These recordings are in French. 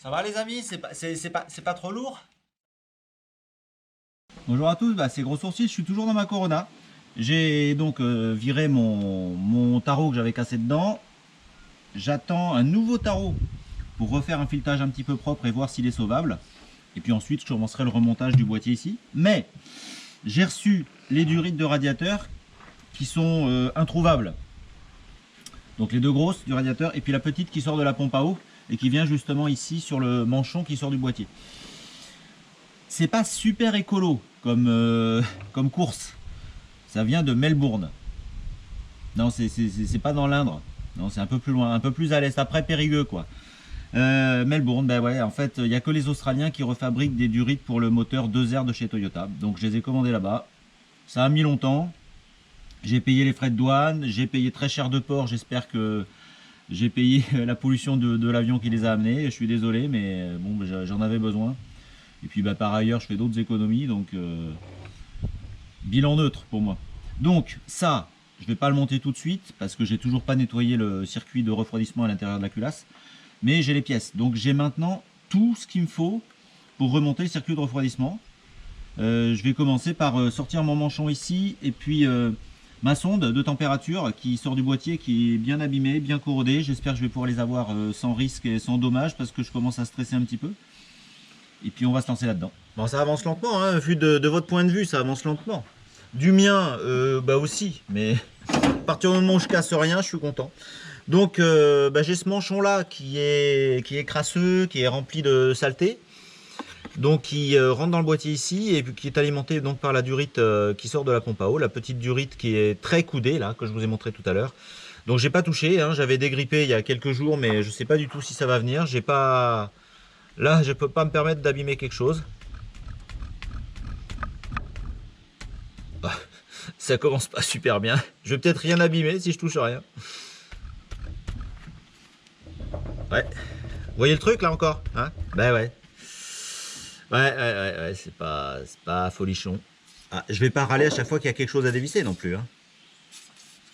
Ça va les amis? C'est pas trop lourd? Bonjour à tous, c'est Gros Sourcil, je suis toujours dans ma Corona. J'ai donc viré mon tarot que j'avais cassé dedans. J'attends un nouveau tarot pour refaire un filetage un petit peu propre et voir s'il est sauvable. Et puis ensuite je commencerai le remontage du boîtier ici. Mais j'ai reçu les durites de radiateur qui sont introuvables. Donc les deux grosses du radiateur et puis la petite qui sort de la pompe à eau et qui vient justement ici sur le manchon qui sort du boîtier. C'est pas super écolo comme course. Ça vient de Melbourne. Non, c'est pas dans l'Indre. Non, c'est un peu plus loin, un peu plus à l'est, après Périgueux quoi. Melbourne, ben ouais, en fait, il n'y a que les Australiens qui refabriquent des durites pour le moteur 2R de chez Toyota. Donc je les ai commandés là-bas. Ça a mis longtemps. J'ai payé les frais de douane, j'ai payé très cher de port. J'espère que j'ai payé la pollution de l'avion qui les a amenés. Je suis désolé, mais bon, j'en avais besoin. Et puis par ailleurs, je fais d'autres économies, donc bilan neutre pour moi. Donc ça, je vais pas le monter tout de suite parce que j'ai toujours pas nettoyé le circuit de refroidissement à l'intérieur de la culasse. Mais j'ai les pièces, donc j'ai maintenant tout ce qu'il me faut pour remonter le circuit de refroidissement. Je vais commencer par sortir mon manchon ici et puis ma sonde de température qui sort du boîtier, qui est bien abîmée, bien corrodée. J'espère que je vais pouvoir les avoir sans risque et sans dommage parce que je commence à stresser un petit peu. Et puis on va se lancer là-dedans. Bon, ça avance lentement, hein, vu de votre point de vue, ça avance lentement. Du mien, aussi, mais à partir du moment où je casse rien, je suis content. Donc j'ai ce manchon là qui est crasseux, qui est rempli de saleté. Donc qui rentre dans le boîtier ici et puis qui est alimenté donc par la durite qui sort de la pompe à eau, la petite durite qui est très coudée là, que je vous ai montré tout à l'heure. Donc j'ai pas touché, hein, j'avais dégrippé il y a quelques jours, mais je sais pas du tout si ça va venir. J'ai pas, là je peux pas me permettre d'abîmer quelque chose. Ça commence pas super bien. Je vais peut-être rien abîmer si je touche rien. Ouais. Vous voyez le truc là encore, hein? Ben ouais. Ouais, c'est pas folichon. Ah, je vais pas râler à chaque fois qu'il y a quelque chose à dévisser non plus, hein.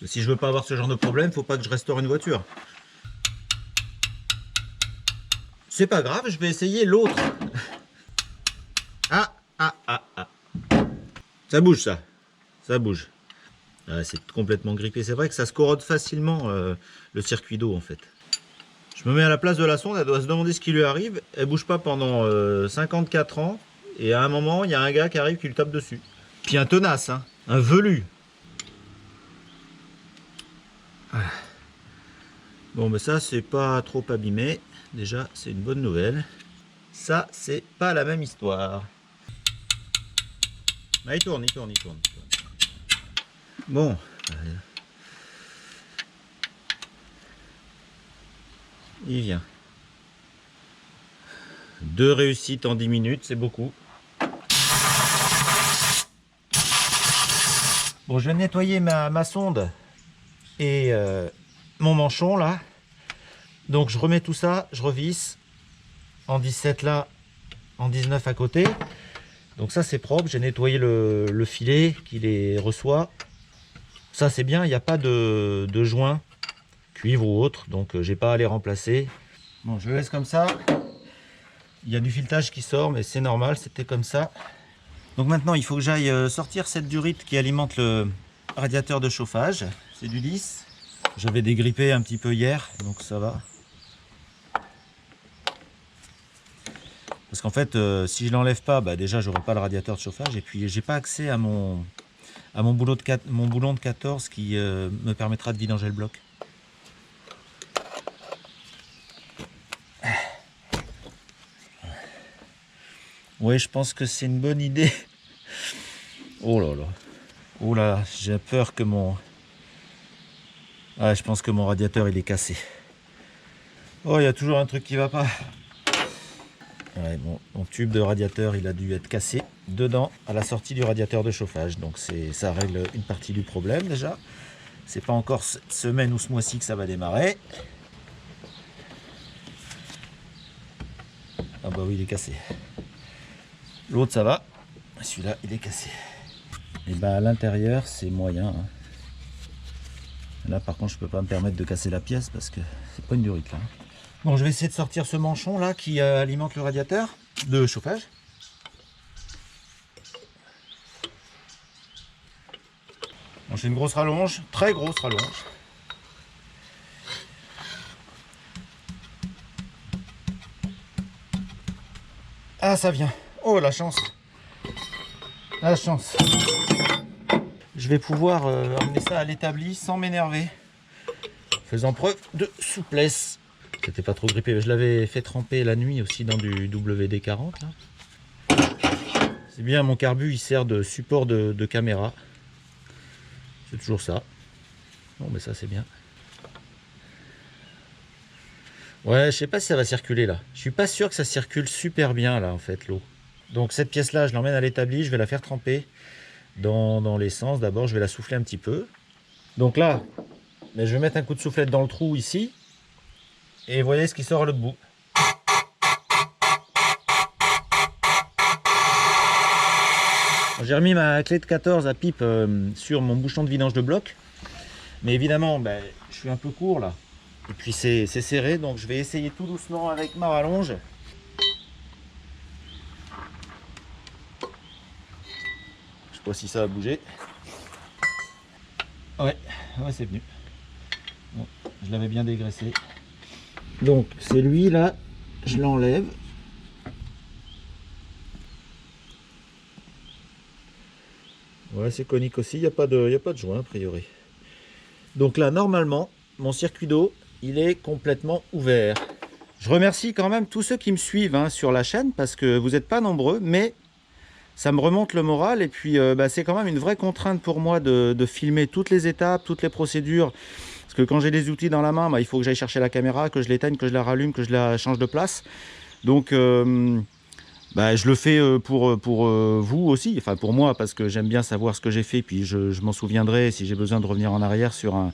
Parce que si je veux pas avoir ce genre de problème, faut pas que je restaure une voiture. C'est pas grave, je vais essayer l'autre. Ah. Ça bouge ça. Ça bouge. Ah, c'est complètement grippé. C'est vrai que ça se corrode facilement le circuit d'eau en fait. Je me mets à la place de la sonde, elle doit se demander ce qui lui arrive. Elle bouge pas pendant 54 ans. Et à un moment, il y a un gars qui arrive qui lui tape dessus. Puis un tenace, hein, un velu. Ah. Bon, mais ça, c'est pas trop abîmé. Déjà, c'est une bonne nouvelle. Ça, c'est pas la même histoire. Ah, il tourne. Bon. Il vient. 2 réussites en 10 minutes, c'est beaucoup. Bon, je viens de nettoyer ma sonde et mon manchon là. Donc je remets tout ça, je revisse en 17 là, en 19 à côté. Donc ça c'est propre, j'ai nettoyé le filet qui les reçoit. Ça c'est bien, il n'y a pas de joint cuivre ou autre, donc j'ai pas à les remplacer. Bon, je le laisse comme ça. Il y a du filetage qui sort, mais c'est normal, c'était comme ça. Donc maintenant, il faut que j'aille sortir cette durite qui alimente le radiateur de chauffage. C'est du lisse. J'avais dégrippé un petit peu hier, donc ça va. Parce qu'en fait, si je l'enlève pas, déjà, j'aurai pas le radiateur de chauffage. Et puis, j'ai pas accès à mon boulon de 14 qui me permettra de vidanger le bloc. Oui, je pense que c'est une bonne idée. Oh là là. Oh là, j'ai peur que mon... Ah, je pense que mon radiateur, il est cassé. Oh, il y a toujours un truc qui va pas. Ouais, mon tube de radiateur, il a dû être cassé dedans à la sortie du radiateur de chauffage. Donc ça règle une partie du problème déjà. C'est pas encore cette semaine ou ce mois-ci que ça va démarrer. Ah bah oui, il est cassé. L'autre ça va, celui-là il est cassé. Et à l'intérieur c'est moyen, hein. Là par contre je peux pas me permettre de casser la pièce parce que c'est pas une durite là. Bon, je vais essayer de sortir ce manchon là qui alimente le radiateur de chauffage. Bon, j'ai une grosse rallonge, très grosse rallonge. Ah, ça vient. Oh, la chance. La chance. Je vais pouvoir emmener ça à l'établi sans m'énerver. Faisant preuve de souplesse. C'était pas trop grippé. Je l'avais fait tremper la nuit aussi dans du WD-40. C'est bien, mon carbu il sert de support de caméra. C'est toujours ça. Bon, mais ça c'est bien. Ouais, je sais pas si ça va circuler là. Je suis pas sûr que ça circule super bien là en fait l'eau. Donc cette pièce là, je l'emmène à l'établi, je vais la faire tremper dans l'essence. D'abord, je vais la souffler un petit peu. Donc là, je vais mettre un coup de soufflette dans le trou ici. Et vous voyez ce qui sort à l'autre bout. J'ai remis ma clé de 14 à pipe sur mon bouchon de vidange de bloc. Mais évidemment, je suis un peu court là. Et puis c'est serré, donc je vais essayer tout doucement avec ma rallonge. Je sais pas si ça va bouger. Ouais, c'est venu. Bon, je l'avais bien dégraissé. Donc c'est lui là, je l'enlève. Ouais, c'est conique aussi, il n'y a pas de joint a priori. Donc là, normalement, mon circuit d'eau, il est complètement ouvert. Je remercie quand même tous ceux qui me suivent sur la chaîne, parce que vous n'êtes pas nombreux, mais ça me remonte le moral. Et puis, c'est quand même une vraie contrainte pour moi de filmer toutes les étapes, toutes les procédures. Parce que quand j'ai les outils dans la main, il faut que j'aille chercher la caméra, que je l'éteigne, que je la rallume, que je la change de place. Donc... je le fais pour vous aussi, enfin pour moi, parce que j'aime bien savoir ce que j'ai fait, puis je m'en souviendrai si j'ai besoin de revenir en arrière sur un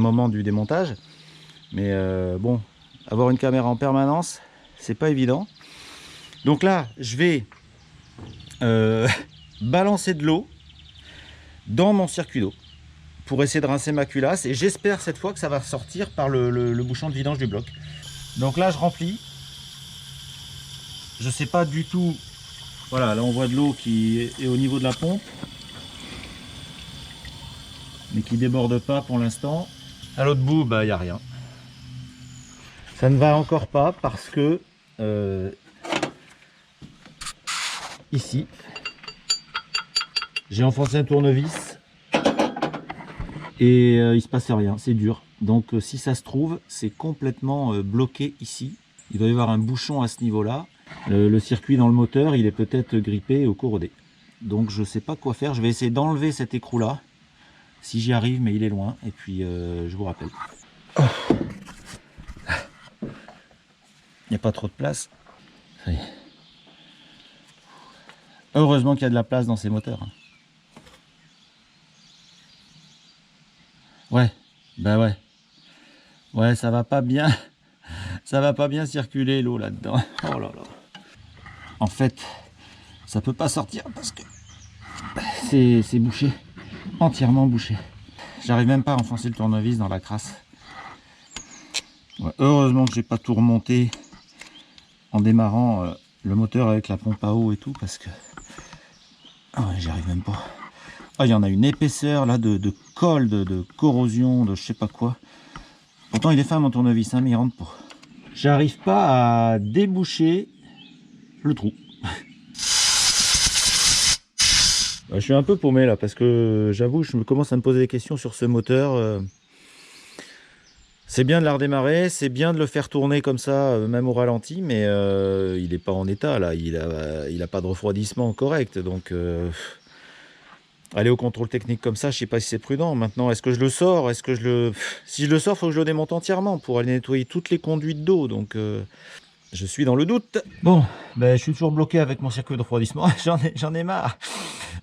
moment du démontage. Mais bon, avoir une caméra en permanence, c'est pas évident. Donc là, je vais balancer de l'eau dans mon circuit d'eau pour essayer de rincer ma culasse, et j'espère cette fois que ça va sortir par le bouchon de vidange du bloc. Donc là, je remplis. Je sais pas du tout. Voilà, là on voit de l'eau qui est au niveau de la pompe, mais qui déborde pas pour l'instant. À l'autre bout, il n'y a rien. Ça ne va encore pas parce que ici, j'ai enfoncé un tournevis et il se passe rien, c'est dur. Donc si ça se trouve, c'est complètement bloqué ici. Il doit y avoir un bouchon à ce niveau-là. Le circuit dans le moteur, il est peut-être grippé ou corrodé. Donc je sais pas quoi faire. Je vais essayer d'enlever cet écrou là, si j'y arrive, mais il est loin. Et puis je vous rappelle. Oh. Il n'y a pas trop de place. Ça y est. Heureusement qu'il y a de la place dans ces moteurs. Ouais, ouais. Ouais, ça va pas bien. Ça va pas bien circuler l'eau là-dedans. Oh là là. En fait, ça peut pas sortir parce que c'est bouché, entièrement bouché. J'arrive même pas à enfoncer le tournevis dans la crasse. Ouais, heureusement que j'ai pas tout remonté en démarrant le moteur avec la pompe à eau et tout, parce que j'y arrive même pas. Il y en a une épaisseur là de colle, de corrosion, de je sais pas quoi. Pourtant il est fin mon tournevis, mais il rentre pas. J'arrive pas à déboucher le trou. Je suis un peu paumé là parce que j'avoue, je commence à me poser des questions sur ce moteur. C'est bien de la redémarrer, c'est bien de le faire tourner comme ça, même au ralenti, mais il n'est pas en état là. Il a pas de refroidissement correct, donc aller au contrôle technique comme ça, je sais pas si c'est prudent. Maintenant, est-ce que je le sors? Si je le sors, il faut que je le démonte entièrement pour aller nettoyer toutes les conduites d'eau. Donc je suis dans le doute. Bon, je suis toujours bloqué avec mon circuit de refroidissement. J'en ai marre.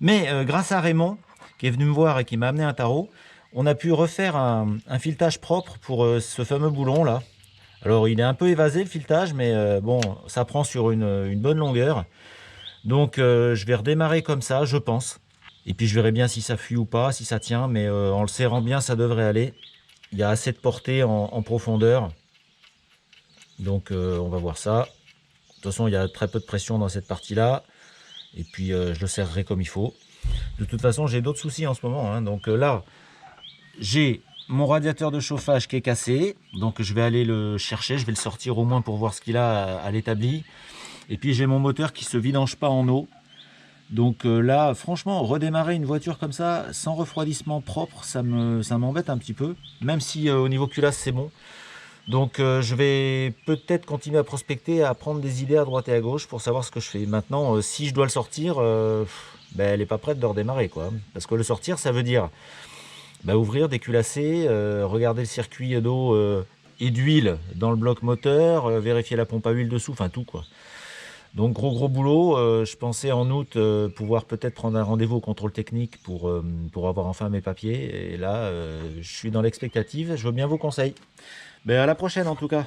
Mais grâce à Raymond, qui est venu me voir et qui m'a amené un tarot, on a pu refaire un filetage propre pour ce fameux boulon là. Alors il est un peu évasé le filetage, mais bon, ça prend sur une bonne longueur. Donc je vais redémarrer comme ça, je pense. Et puis je verrai bien si ça fuit ou pas, si ça tient, mais en le serrant bien, ça devrait aller. Il y a assez de portée en profondeur. Donc on va voir ça. De toute façon, il y a très peu de pression dans cette partie-là. Et puis je le serrerai comme il faut. De toute façon, j'ai d'autres soucis en ce moment, hein. Donc là, j'ai mon radiateur de chauffage qui est cassé. Donc je vais aller le chercher. Je vais le sortir au moins pour voir ce qu'il a à l'établi. Et puis j'ai mon moteur qui se vidange pas en eau. Donc là, franchement, redémarrer une voiture comme ça, sans refroidissement propre, ça m'embête un petit peu. Même si au niveau culasse, c'est bon. Donc je vais peut-être continuer à prospecter, à prendre des idées à droite et à gauche pour savoir ce que je fais. Maintenant, si je dois le sortir, ben, elle n'est pas prête de redémarrer, quoi. Parce que le sortir, ça veut dire ouvrir, déculasser, regarder le circuit d'eau et d'huile dans le bloc moteur, vérifier la pompe à huile dessous, enfin tout, quoi. Donc gros boulot. Je pensais en août pouvoir peut-être prendre un rendez-vous au contrôle technique pour avoir enfin mes papiers. Et là, je suis dans l'expectative. Je veux bien vos conseils. Ben à la prochaine en tout cas.